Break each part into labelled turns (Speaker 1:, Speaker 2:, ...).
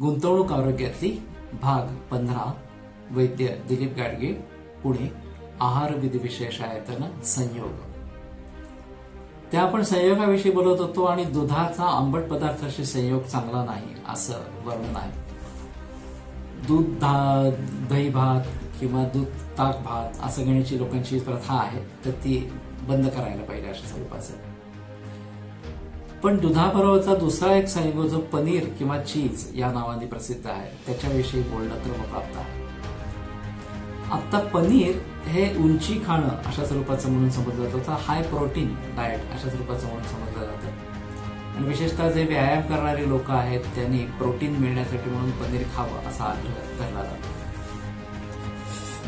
Speaker 1: गुंतवणूक आरोग्यातली भाग 15 वैद्य दिलीप गाडगे पुणे आहार विधी विशेष आयतन संयोग. त्या आपण संयोगाविषयी बोलत होतो आणि दुधाचा आंबट पदार्थाशी संयोग चांगला नाही असं वर्णन आहे. दूध दही भात किंवा दूध ताक भात असं घेण्याची लोकांची प्रथा आहे, तर ती बंद करायला पाहिजे अशा स्वरूपाचं. पण दुधाबरोबरचा दुसरा एक संयोग जो पनीर किंवा चीज या नावाने प्रसिद्ध आहे, त्याच्याविषयी बोलणं क्रमप्राप्त आहे. आता पनीर हे उंची खाणं अशा स्वरूपाचं म्हणून समजलं जातं, तर हाय प्रोटीन डाएट अशा स्वरूपाचं म्हणून समजलं जातं. आणि विशेषतः जे व्यायाम करणारे लोक आहेत त्यांनी प्रोटीन मिळण्यासाठी म्हणून पनीर खावं असा आग्रह धरला जातो.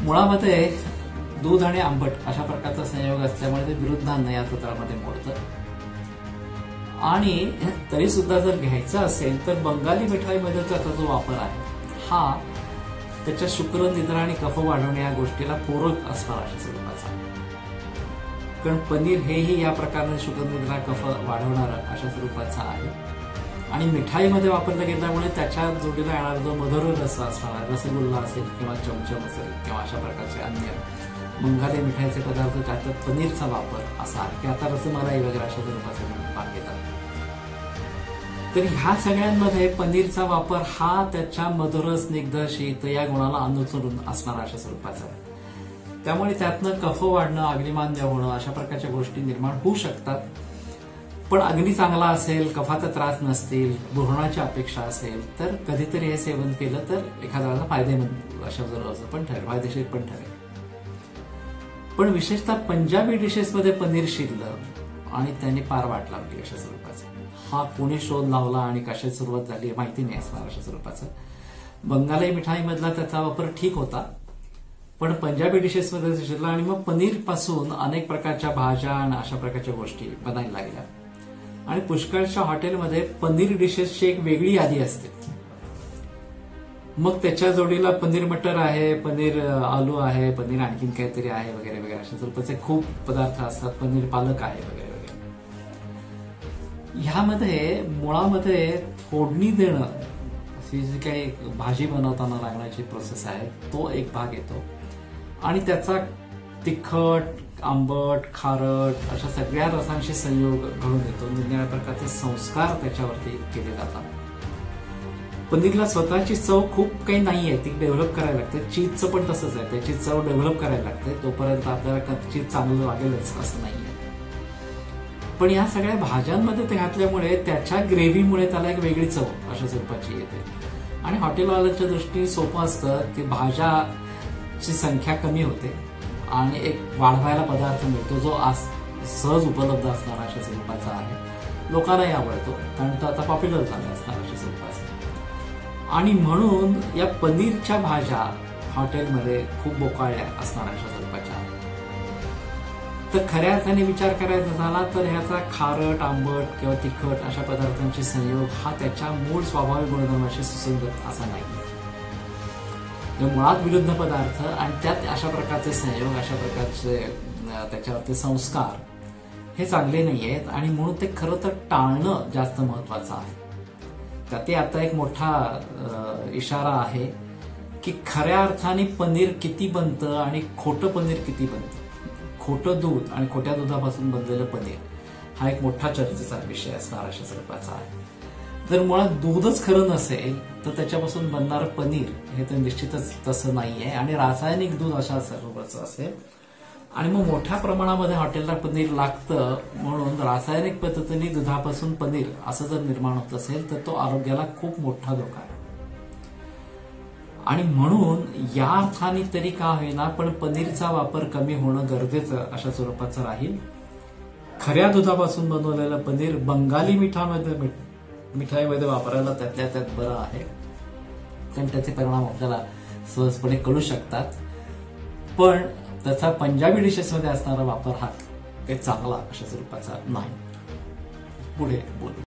Speaker 1: मुळामध्ये दूध आणि आंबट अशा प्रकारचा संयोग असल्यामुळे ते विरुद्धांना या सूत्रामध्ये मोडतं. आणि तरी सुद्धा जर घ्यायचं असेल तर बंगाली मिठाईमध्ये त्याचा जो वापर आहे हा त्याच्या शुक्र निद्रा आणि कफ वाढवणे या गोष्टीला पूरक असणार अशा स्वरूपाचा. कारण पनीर हेही या प्रकारे शुक्र निद्रा कफ वाढवणारं अशा स्वरूपाचा आहे. आणि मिठाईमध्ये वापरलं गेल्यामुळे त्याच्या जोडीला येणारा जो मधुर रस असणार आहे, रसगुल्ला असेल किंवा चमचम असेल किंवा अशा प्रकारचे अन्य बंगाली मिठाईचे पदार्थ त्यात पनीरचा वापर असा आहे की आता रसमलाई वगैरे अशा स्वरूपाचे भाग घेतात. तर ह्या सगळ्यांमध्ये पनीरचा वापर हा त्याच्या मधुर स्निग्ध शीत या गुणाला अनुसरून असणार अशा स्वरूपाचा आहे. त्यामुळे त्यातनं कफ वाढणं, अग्निमांद्य होणं अशा प्रकारच्या गोष्टी निर्माण होऊ शकतात. पण अग्नी चांगला असेल, कफाचा त्रास नसतील, गुळण्याची अपेक्षा असेल तर कधीतरी हे सेवन केलं तर एखाद्याला फायदेमंद अशा जवळ पण ठरेल, फायदेशीर पण ठरेल. पण विशेषतः पंजाबी डिशेसमध्ये पनीर शिरलं आणि त्याने पार वाट लावली अशा स्वरूपाचं. हा कोणी शोध लावला आणि कशात सुरुवात झाली माहिती नाही असणार अशा स्वरूपाचं. बंगाली मिठाईमधला त्याचा वापर ठीक होता, पण पंजाबी डिशेसमध्ये शिरला आणि मग पनीर पासून अनेक प्रकारच्या भाज्या आणि अशा प्रकारच्या गोष्टी बनायला लागल्या. आणि पुष्कळच्या हॉटेलमध्ये पनीर डिशेसची एक वेगळी यादी असते. मग त्याच्या जोडीला पनीर मटर आहे, पनीर आलू आहे, पनीर आणखीन काहीतरी आहे वगैरे वगैरे अशा स्वरूपाचे खूप पदार्थ असतात. पनीर पालक आहे वगैरे वगैरे. ह्यामध्ये मुळामध्ये फोडणी देणं अशी जी काही भाजी बनवताना लागण्याची प्रोसेस आहे तो एक भाग येतो. आणि त्याचा तिखट, आंबट, खारट अशा सगळ्या रसांशी संयोग घडून येतो. निरनिराळ्या प्रकारचे संस्कार त्याच्यावरती केले जातात. पनीरला स्वतःची चव खूप काही नाहीये, ती डेव्हलप करायला लागते. चीजचं पण तसंच आहे, त्याची चव डेव्हलप करायला लागते. तोपर्यंत आपल्याला चीज चांगलं लागेलच असं नाहीये. पण या सगळ्या भाज्यांमध्ये ते घातल्यामुळे त्याच्या ग्रेव्हीमुळे त्याला एक वेगळी चव अशा स्वरूपाची येते. आणि हॉटेलवाल्याच्या दृष्टीने सोपं असतं की भाज्याची संख्या कमी होते आणि एक वाढवायला पदार्थ मिळतो जो सहज उपलब्ध असणार अशा स्वरूपाचा आहे. लोकांनाही आवडतो कारण तो आता पॉप्युलर झाला असणार अशा स्वरूपाचा. आणि म्हणून या पनीरच्या भाज्या हॉटेलमध्ये खूप बोकाळल्या असणार अशा स्वरूपाच्या. तर खऱ्या अर्थाने विचार करायचा झाला तर ह्याचा खारट, आंबट किंवा तिखट अशा पदार्थांचे संयोग हा त्याच्या मूळ स्वाभाविक गुणधर्माशी सुसंगत असा नाही. मुळात विरुद्ध पदार्थ आणि त्यात अशा प्रकारचे संयोग, अशा प्रकारचे त्याच्यावरती संस्कार हे चांगले नाही आहेत. आणि म्हणून ते खरं तर टाळणं जास्त महत्वाचं आहे. त्यात आता एक मोठा इशारा आहे की खऱ्या अर्थाने पनीर किती बनतं आणि खोटं पनीर किती बनतं. खोटं दूध आणि खोट्या दुधापासून बनलेलं पनीर हा एक मोठा चर्चेचा विषय असणार अशा स्वरूपाचा आहे. जर मुळात दूधच खरं नसेल तर त्याच्यापासून बनणारं पनीर हे तर निश्चितच तसं नाहीये आणि रासायनिक दूध अशा स्वरूपाचं असेल. आणि मग मोठ्या प्रमाणामध्ये हॉटेलला पनीर लागतं म्हणून रासायनिक पद्धतीने दुधापासून पनीर असं जर निर्माण होत असेल तर तो आरोग्याला खूप मोठा धोका आहे. आणि म्हणून या अर्थाने तरी का होईना पण पनीरचा वापर कमी होणं गरजेचं अशा स्वरूपाचं राहील. खऱ्या दुधापासून बनवलेलं पनीर बंगाली मिठाईमध्ये वापरायला त्यातल्या त्यात बरं आहे, कारण त्याचे परिणाम आपल्याला सहजपणे कळू शकतात. पण त्याचा पंजाबी डिशेसमध्ये असणारा वापर हा काही चांगला अशा स्वरूपाचा नाही. पुढे बोलू.